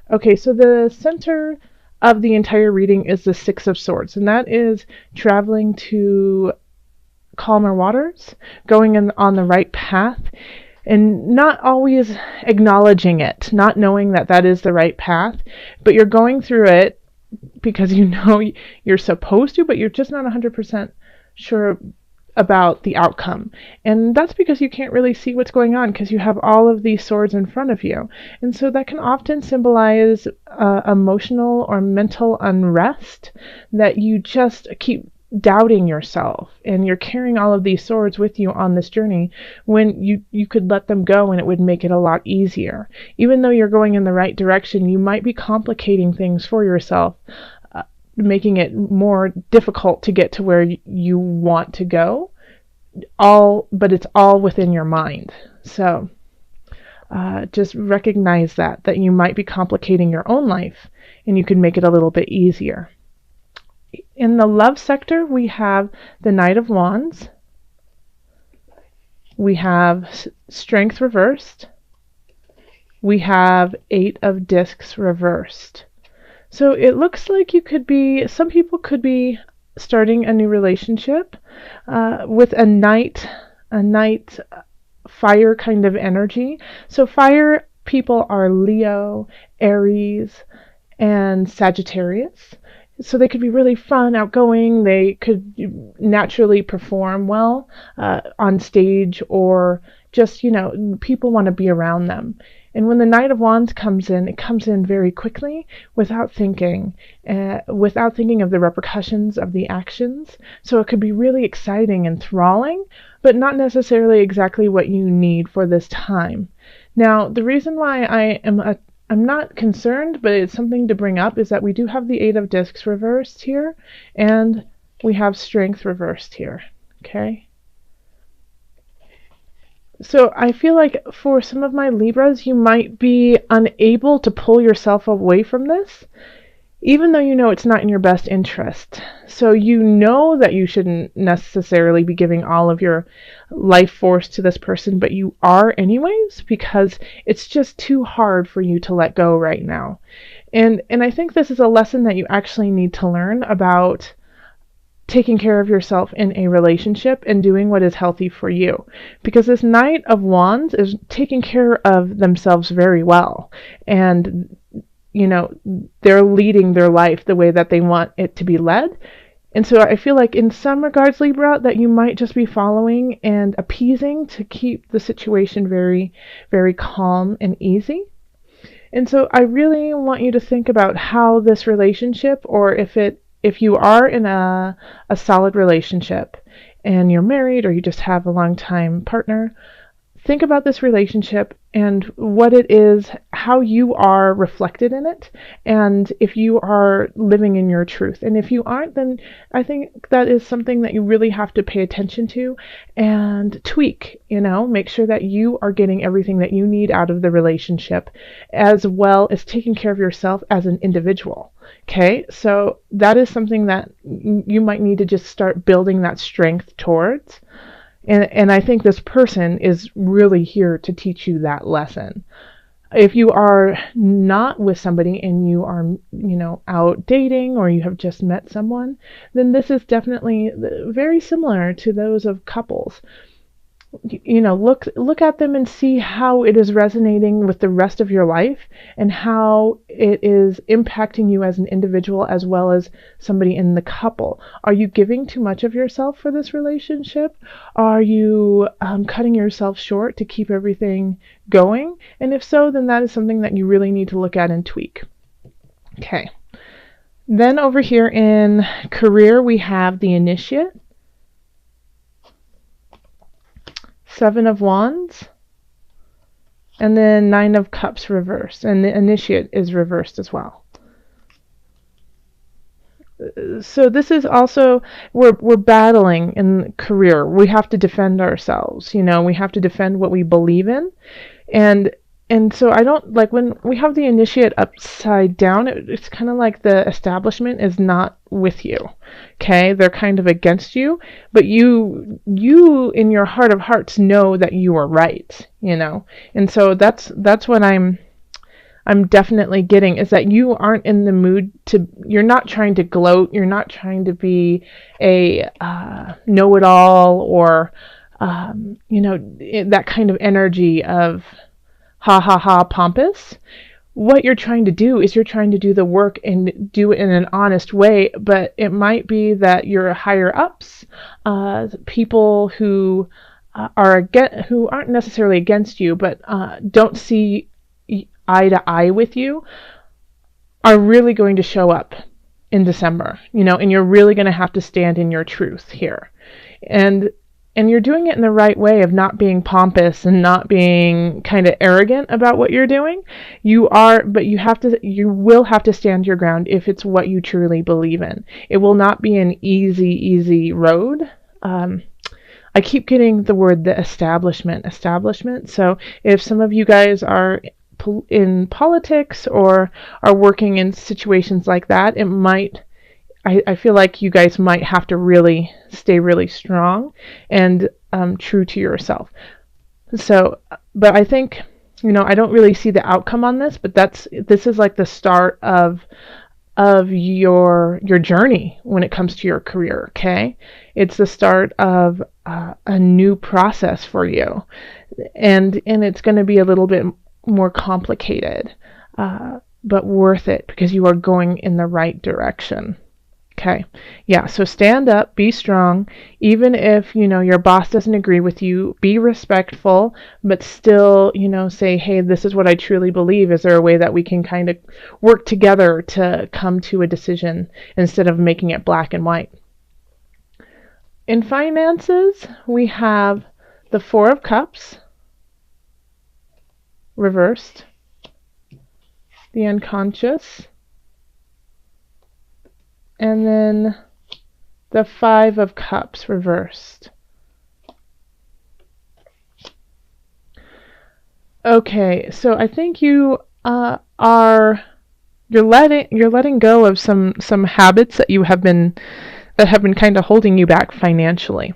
Okay, so the center of the entire reading is the Six of Swords, and that is traveling to calmer waters, going on the right path, and not always acknowledging it, not knowing that that is the right path, but you're going through it because you know you're supposed to, but you're just not 100% sure about the outcome. And that's because you can't really see what's going on because you have all of these swords in front of you. And so that can often symbolize emotional or mental unrest, that you just keep doubting yourself and you're carrying all of these swords with you on this journey when you could let them go and it would make it a lot easier. Even though you're going in the right direction, you might be complicating things for yourself, making it more difficult to get to where you want to go, but it's all within your mind. So just recognize that you might be complicating your own life and you can make it a little bit easier. In the love sector, we have the Knight of Wands, we have Strength reversed, we have Eight of Discs reversed. So it looks like some people could be starting a new relationship with a night fire kind of energy. So fire people are Leo, Aries, and Sagittarius. So they could be really fun, outgoing. They could naturally perform well on stage, or just, people want to be around them. And when the Knight of Wands comes in, it comes in very quickly without thinking of the repercussions of the actions. So it could be really exciting and enthralling, but not necessarily exactly what you need for this time. Now, the reason why I'm not concerned, but it's something to bring up, is that we do have the Eight of Discs reversed here, and we have Strength reversed here, okay? So I feel like for some of my Libras, you might be unable to pull yourself away from this, even though you know it's not in your best interest. So you know that you shouldn't necessarily be giving all of your life force to this person, but you are anyways, because it's just too hard for you to let go right now. And I think this is a lesson that you actually need to learn about taking care of yourself in a relationship and doing what is healthy for you. Because this Knight of Wands is taking care of themselves very well. And they're leading their life the way that they want it to be led. And so I feel like in some regards, Libra, that you might just be following and appeasing to keep the situation very, very calm and easy. And so I really want you to think about how this relationship, or if you are in a solid relationship and you're married or you just have a long time partner, think about this relationship and what it is, how you are reflected in it, and if you are living in your truth. And if you aren't, then I think that is something that you really have to pay attention to and tweak, make sure that you are getting everything that you need out of the relationship, as well as taking care of yourself as an individual. Okay, so that is something that you might need to just start building that strength towards. And I think this person is really here to teach you that lesson. If you are not with somebody and you are, out dating, or you have just met someone, then this is definitely very similar to those of couples. Look at them and see how it is resonating with the rest of your life and how it is impacting you as an individual as well as somebody in the couple. Are you giving too much of yourself for this relationship? Are you cutting yourself short to keep everything going? And if so, then that is something that you really need to look at and tweak. Okay. Then over here in career, we have the Initiate, Seven of Wands, and then Nine of Cups reversed, and the Initiate is reversed as well. So this is also, we're battling in career. We have to defend ourselves, we have to defend what we believe in. And so I don't like when we have the Initiate upside down, it's kind of like the establishment is not with you. Okay? They're kind of against you, but you in your heart of hearts know that you are right, And so that's what I'm I'm definitely getting is that you aren't in the mood to, you're not trying to gloat, you're not trying to be a know-it-all or, that kind of energy of ha ha ha pompous. What you're trying to do is you're trying to do the work and do it in an honest way, but it might be that your higher ups, people who who aren't necessarily against you, but don't see eye to eye with you, are really going to show up in December, and you're really going to have to stand in your truth here. And you're doing it in the right way of not being pompous and not being kind of arrogant about what you're doing. But you will have to stand your ground if it's what you truly believe in. It will not be an easy road. I keep getting the word the establishment. So if some of you guys are in politics or are working in situations like that, I feel like you guys might have to really stay really strong and true to yourself. So, but I think, I don't really see the outcome on this, but this is like the start of your journey when it comes to your career, okay? It's the start of a new process for you. And it's going to be a little bit more complicated, but worth it because you are going in the right direction. Okay. Yeah. So stand up, be strong. Even if, your boss doesn't agree with you, be respectful, but still, say, hey, this is what I truly believe. Is there a way that we can kind of work together to come to a decision instead of making it black and white? In finances, we have the Four of Cups reversed, the unconscious, and then the Five of Cups reversed. Okay, so I think you're letting go of some habits that have been kind of holding you back financially.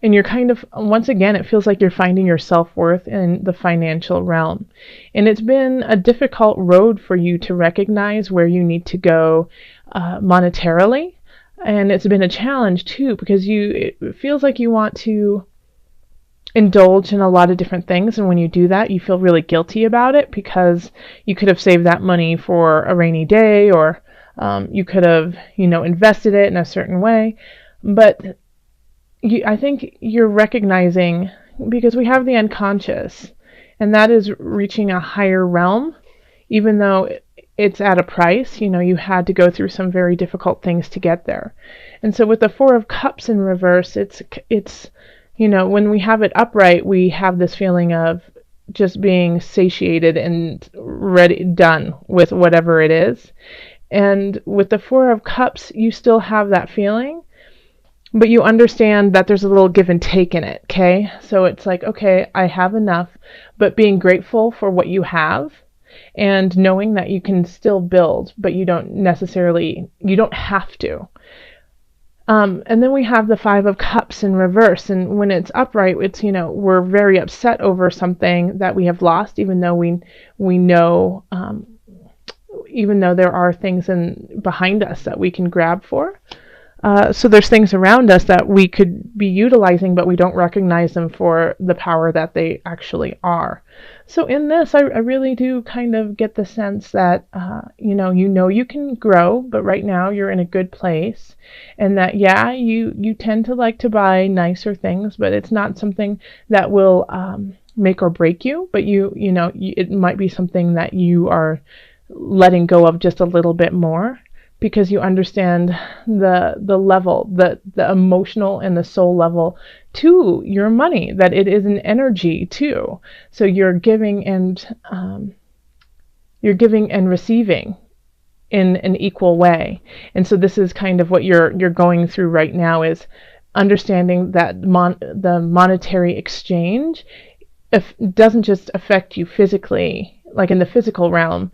And you're kind of, once again, it feels like you're finding your self-worth in the financial realm. And it's been a difficult road for you to recognize where you need to go monetarily. And it's been a challenge too, because it feels like you want to indulge in a lot of different things. And when you do that, you feel really guilty about it because you could have saved that money for a rainy day, or you could have, invested it in a certain way. But I think you're recognizing, because we have the unconscious, and that is reaching a higher realm, even though it's at a price. You had to go through some very difficult things to get there. And so with the Four of Cups in reverse, it's when we have it upright, we have this feeling of just being satiated and ready, done with whatever it is. And with the Four of Cups, you still have that feeling, but you understand that there's a little give and take in it, okay? So it's like, okay, I have enough, but being grateful for what you have and knowing that you can still build, but you don't have to. And then we have the Five of Cups in reverse, and when it's upright, it's, we're very upset over something that we have lost, even though we know, even though there are things behind us that we can grab for. So there's things around us that we could be utilizing, but we don't recognize them for the power that they actually are. So in this, I really do kind of get the sense that, you can grow, but right now you're in a good place. And that, yeah, you tend to like to buy nicer things, but it's not something that will make or break you. But it might be something that you are letting go of just a little bit more, because you understand the level, the emotional and the soul level to your money, that it is an energy too. So you're giving and receiving in an equal way. And so this is kind of what you're going through right now, is understanding that the monetary exchange doesn't just affect you physically, like in the physical realm,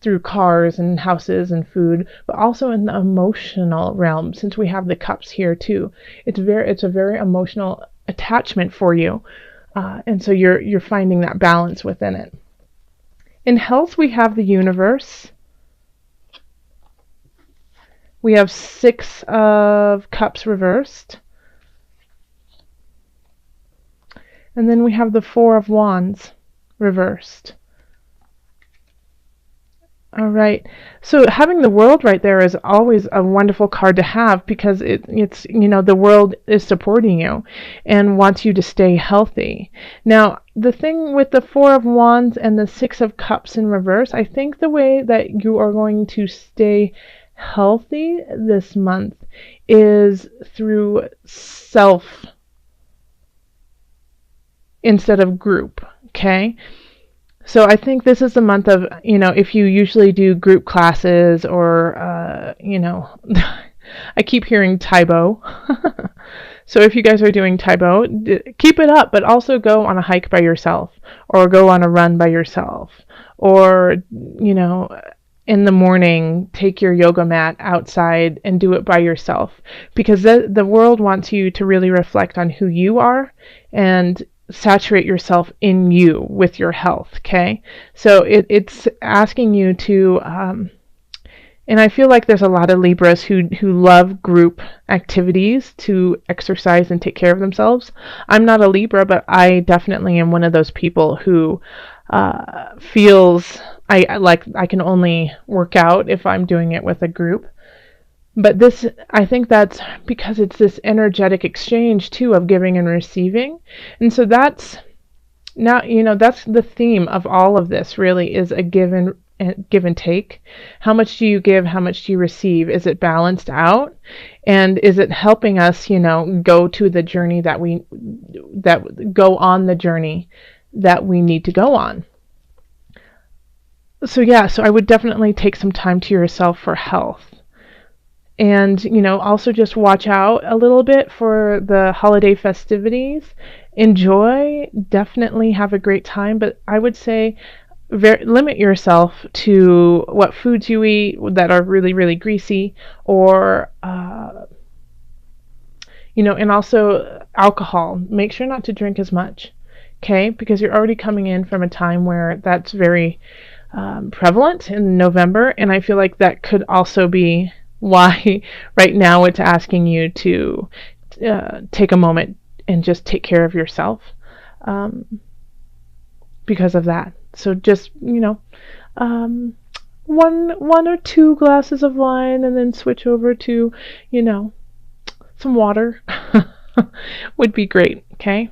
through cars and houses and food, but also in the emotional realm, since we have the cups here too. It's a very emotional attachment for you. And so you're finding that balance within it. In health, we have the universe. We have 6 of Cups reversed. And then we have the 4 of Wands reversed. All right. So having the world right there is always a wonderful card to have, because it's, you know, the world is supporting you and wants you to stay healthy. Now, the thing with the 4 of Wands and the 6 of Cups in reverse, I think the way that you are going to stay healthy this month is through self instead of group, okay? So I think this is the month of, you know, if you usually do group classes or, you know, I keep hearing Taibo. So if you guys are doing Taibo, keep it up, but also go on a hike by yourself, or go on a run by yourself, or, you know, in the morning, take your yoga mat outside and do it by yourself, because the world wants you to really reflect on who you are and saturate yourself in you with your health, okay? So it's asking you to, and I feel like there's a lot of Libras who love group activities to exercise and take care of themselves. I'm not a Libra, but I definitely am one of those people who feels I can only work out if I'm doing it with a group. But this, I think that's because it's this energetic exchange too of giving and receiving. And so that's now, you know, that's the theme of all of this really, is a give and take. How much do you give? How much do you receive? Is it balanced out? And is it helping us, you know, go to the journey go on the journey that we need to go on? So yeah, so I would definitely take some time to yourself for health. And, you know, also just watch out a little bit for the holiday festivities. Enjoy, definitely have a great time, but I would say limit yourself to what foods you eat that are really, really greasy, or, you know, and also alcohol. Make sure not to drink as much, okay? Because you're already coming in from a time where that's very prevalent in November, and I feel like that could also be why right now it's asking you to take a moment and just take care of yourself, because of that. So just, you know, one or 2 glasses of wine, and then switch over to, you know, some water would be great, okay?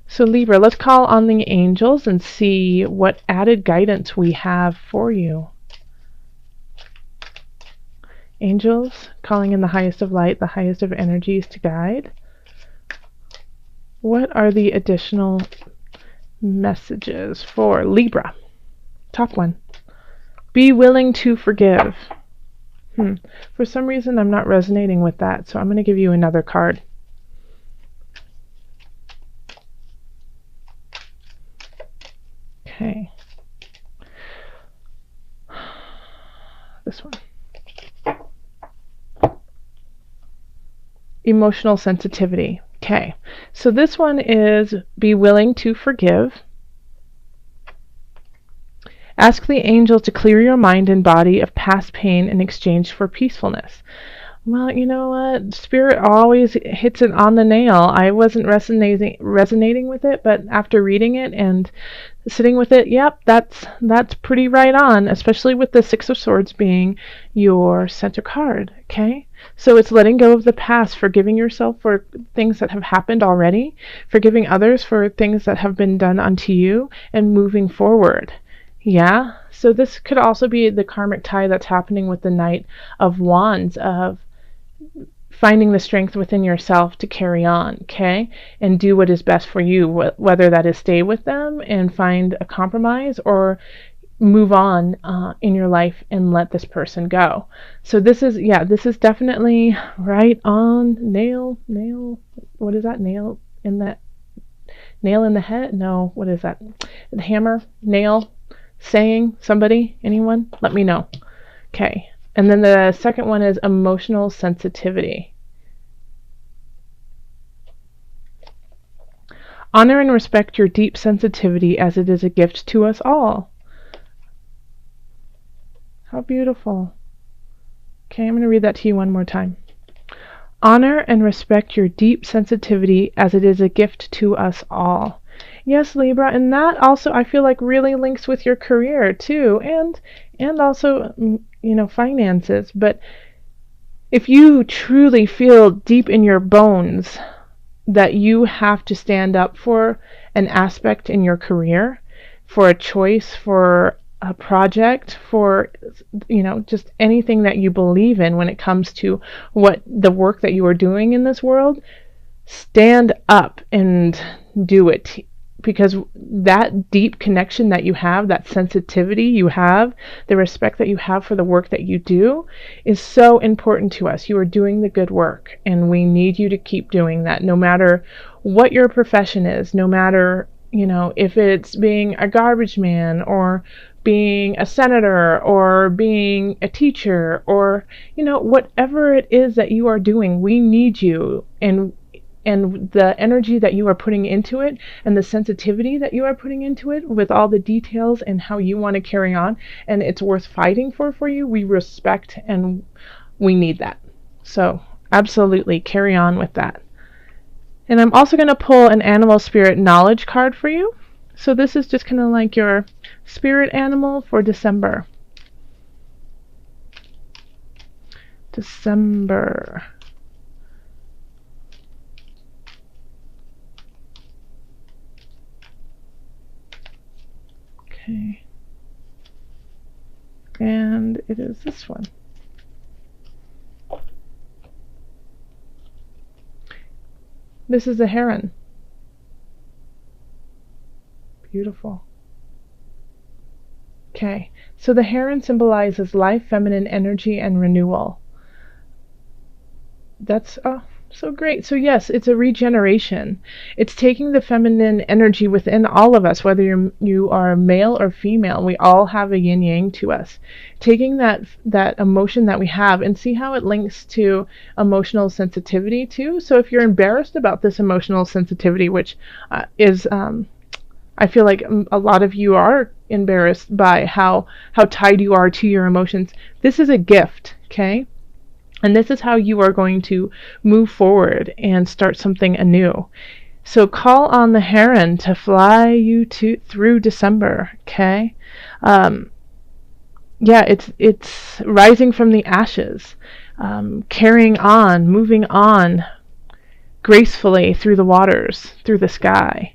So Libra, let's call on the angels and see what added guidance we have for you. Angels, calling in the highest of light, the highest of energies to guide. What are the additional messages for Libra? Top one. Be willing to forgive. For some reason, I'm not resonating with that, so I'm going to give you another card. Okay. This one. Emotional sensitivity. Okay, so this one is be willing to forgive. Ask the angels to clear your mind and body of past pain in exchange for peacefulness. Well, you know what? Spirit always hits it on the nail. I wasn't resonating with it, but after reading it and sitting with it, yep, that's pretty right on, especially with the 6 of Swords being your center card, okay? So it's letting go of the past, forgiving yourself for things that have happened already, forgiving others for things that have been done unto you, and moving forward. Yeah, so this could also be the karmic tie that's happening with the Knight of Wands, of finding the strength within yourself to carry on, okay? And do what is best for you, whether that is stay with them and find a compromise, or move on in your life and let this person go. So this is, yeah, this is definitely right on. Nail, what is that? Nail in the head? No, what is that? The hammer, nail, saying, somebody, anyone? Let me know. Okay. And then the second one is emotional sensitivity. Honor and respect your deep sensitivity as it is a gift to us all. How beautiful. Okay, I'm going to read that to you one more time. Honor and respect your deep sensitivity as it is a gift to us all. Yes, Libra, and that also I feel like really links with your career too, and also finances. But if you truly feel deep in your bones that you have to stand up for an aspect in your career, for a choice, for a project, for just anything that you believe in when it comes to what the work that you are doing in this world, stand up and do it. Because that deep connection that you have, that sensitivity you have, the respect that you have for the work that you do is so important to us. You are doing the good work, and we need you to keep doing that, no matter what your profession is, no matter, if it's being a garbage man or being a senator or being a teacher or, whatever it is that you are doing, we need you. And the energy that you are putting into it and the sensitivity that you are putting into it with all the details and how you want to carry on, and it's worth fighting for you, we respect and we need that. So absolutely carry on with that. And I'm also going to pull an animal spirit knowledge card for you. So this is just kind of like your spirit animal for December. December. Okay. And it is this one. This is a heron. Beautiful. Okay, so the heron symbolizes life, feminine energy, and renewal. That's so great. So yes, it's a regeneration. It's taking the feminine energy within all of us, whether you are male or female. We all have a yin yang to us. Taking that emotion that we have, and see how it links to emotional sensitivity too. So if you're embarrassed about this emotional sensitivity, which is I feel like a lot of you are embarrassed by how tied you are to your emotions. This is a gift, okay? And this is how you are going to move forward and start something anew. So call on the heron to fly you through December, okay? It's rising from the ashes, carrying on, moving on gracefully through the waters, through the sky.